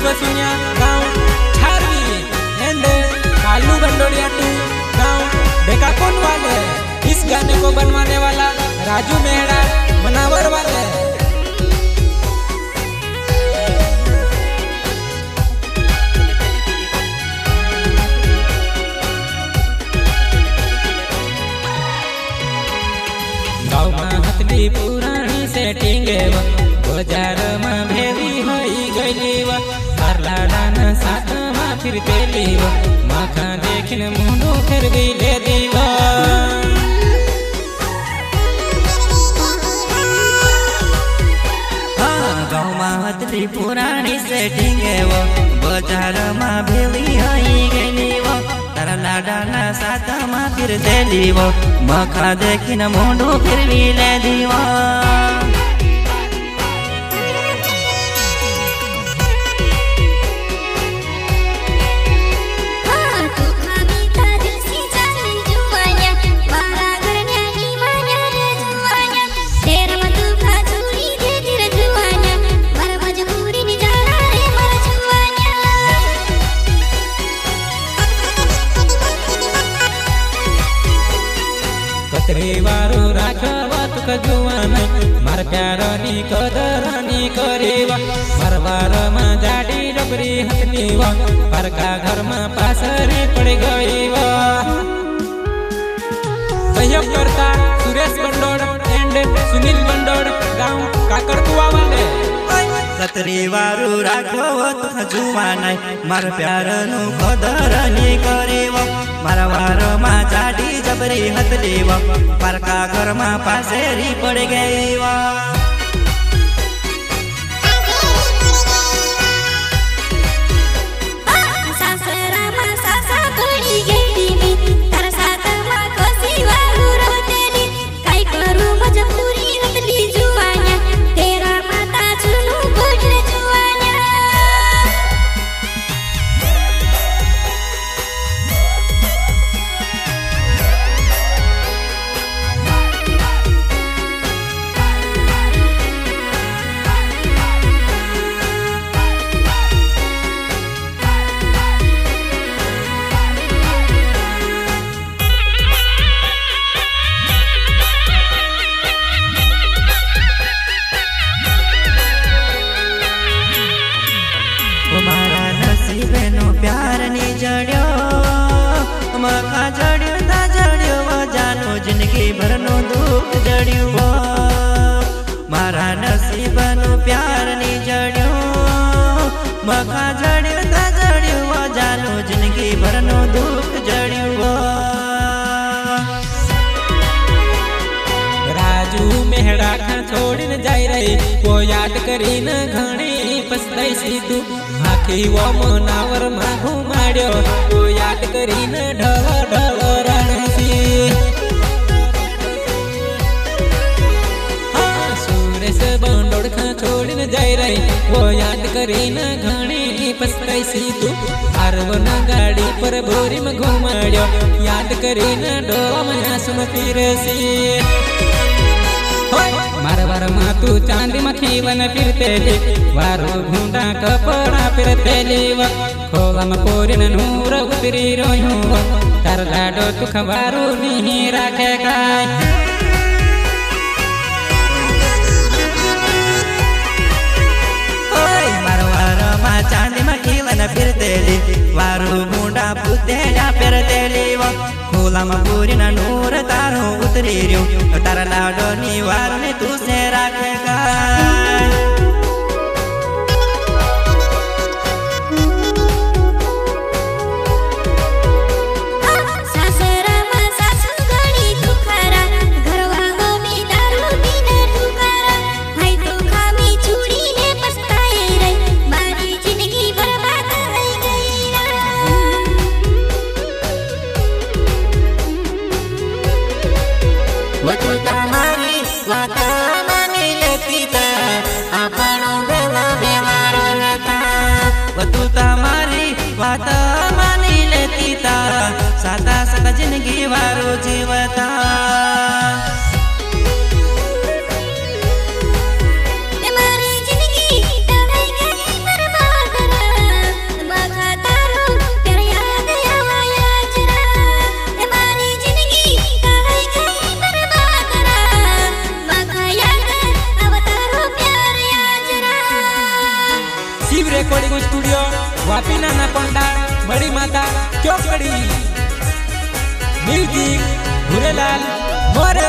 वसुनिया गाँव छारवी and Kalu बंडोरिया to गाँव डेकाकोन वाले। इस गाने को बनवाने वाला राजू मेहरा मनावर वाले। गाँव में हथली पुरानी सेटिंग बाजार में भेरी हई गईली लाडान साथ में फिर तेली माखा देखने मुंडो फिर भी ले दीवा। गाँव में हथली पुरानी सेटिंग बाजार में भेरी हई गईली तारा लाडान साथ में फिर तेली माखा देखने मुंडो फिर भी ले दीवा। वारो राखवा तुक जुवान मार प्यारनी कदरनी करेवा परवार में जाडी डबरी हथनीवा परका घर में पासरी पड़ गईवा। सहयोग करता सुरेश बंडोड़ एंड सुनील बंडोड़ गाँव काकड़कुआ वाले। कतरी वारो राखवा तुक जुवान मार प्यारनु कदरनी करेवा मारा वार में जाडी जबरी हथलीवा परका घर में पासेरी पड़ गईवा। प्यार नी जड़ियो मखा जड़ियो ता जड़ियो जानो जिंदगी भर नो दुख जड़ियो मारा नसीब नो प्यार नी जड़ियो मखा जड़ियो ता जड़ियो जानो जिंदगी भर नो दुख जड़ियो। राजू मेहरा खा छोड़ने जाई रही वो याद करी न घणी पछताई सी तू आखी वो मनावर में घुमाड्यो वो याद करी न ढल ढल रणसी। सुरेश बंडोड़ खा छोड़ने जाई रही वो याद करी न घणी पछताई सी तू आरवन गाड़ी पर भोरी में घुमाड्यो याद करी न डोला में आंसू फिरसी। मारवार में तू चांदी में खीवन फिरते वारो घूंडा कपड़ा फिरते खोला में पोरिन नूर उतरी रोयू तार लाडो तू खबारू नहीं रखे काय। मारवार में चांदी में खीवन फिरते वारो घूंडा पुतेला फिरते खोला में पोरिन नूर तारो उतरी रो तारा लाडो नी वार ने तू से रखेगा। बात मानी लेती ता साता साता जिंदगी वारो जीवता। हमारी जिंदगी दवाई गई बर्बाद। वापी नाना पंडा बड़ी माता चौकड़ी म्यूजिक भूरेलाल मोरे।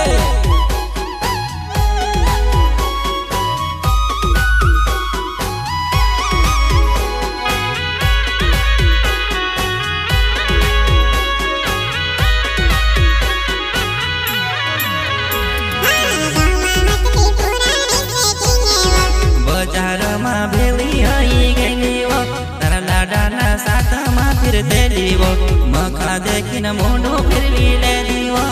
मखा देखिन मोंडो फिरवी ले दीवा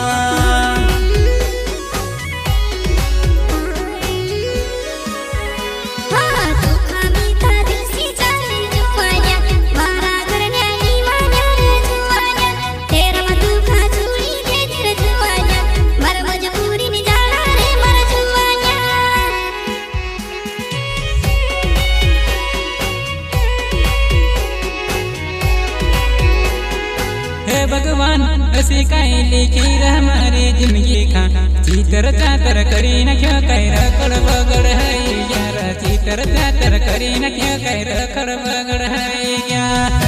भगवान ऐसी काई लिखी हमारी जिंदगी खा चीतर चातर करी न क्यों कह रखड़ बगड़ है यार चीतर चातर करी न क्यों कह रखड़ बगड़ है यार।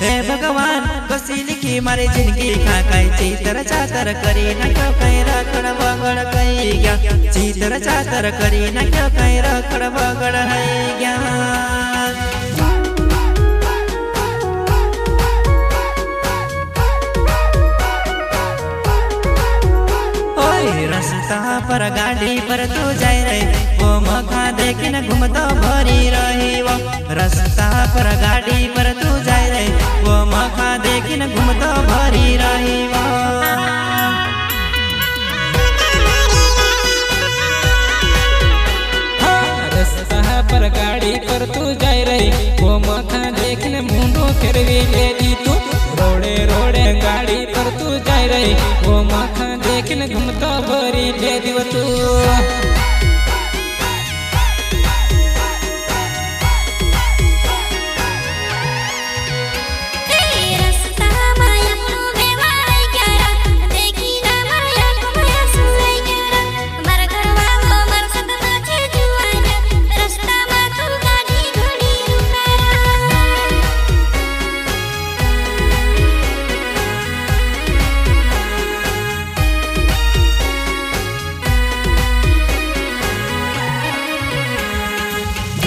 हे भगवान कसी लिखी मारी जिंदगी खा कई चीतर चातर करी न क्यों कह रखड़ बगड़ कई गया चीतर चातर करी न क्यों कह रखड़ बगड़ है गया। रास्ता पर गाड़ी पर तू जाए रे वो मखा देखिन घूमतो भरी रही वो रास्ता पर गाड़ी पर तू जाए रे वो मखा देखिन घूमतो भरी रही वो। रास्ता पर गाड़ी पर तू जाए रे वो मखा देखिन मुंडो फिरवी ले दी तू रोड़े रोड़े गाड़ी पर तू जाए रे वो मखा देखिन घूमतो भरी ले दी तू।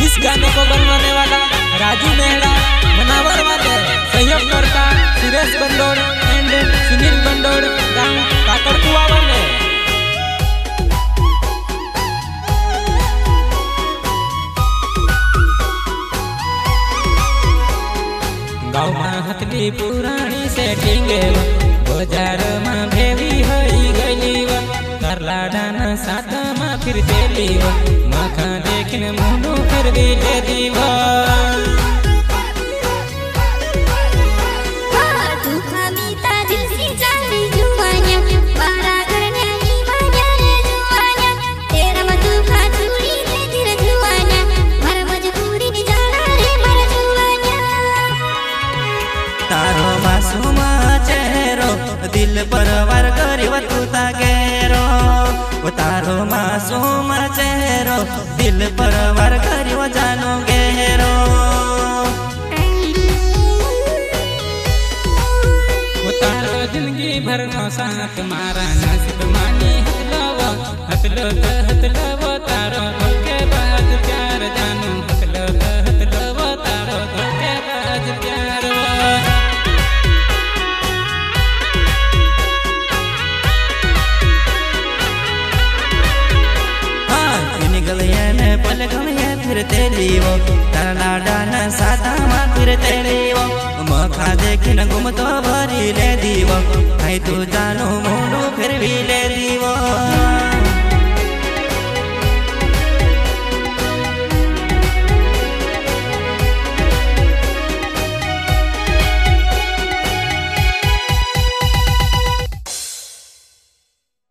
इस गाने को बनवाने वाला राजू मेहरा, मनावर वाले सहयोग करता सुरेश बंडोड़ एंड सुनील बंडोड़ गांव काकड़कुआ वाले। गाँव में हथली पुरानी सेटिंग बाजार में भेवी हई गई करला डाना साथ में फिर देली मखा देखिन मुंडो फिर भी ले दीवा। तारो मासूम चेहरो दिल पर वार करिव तू तागेरो तारो मासूम चेहरो दिल पर वार करिव जानो गेरो। तारो जिंदगी भर नो साथ मारा नसीब मानी हतलो तारो धोखे बाज प्यार जानो हतलो तारो धोखे बाज प्यार। फिर तेलीवो तारा डाना साता में फिर तेलीवो मखा देखिन घूमतो भरी ले दीवो आई तू जानो मुंडो फिर भी ले दीवो।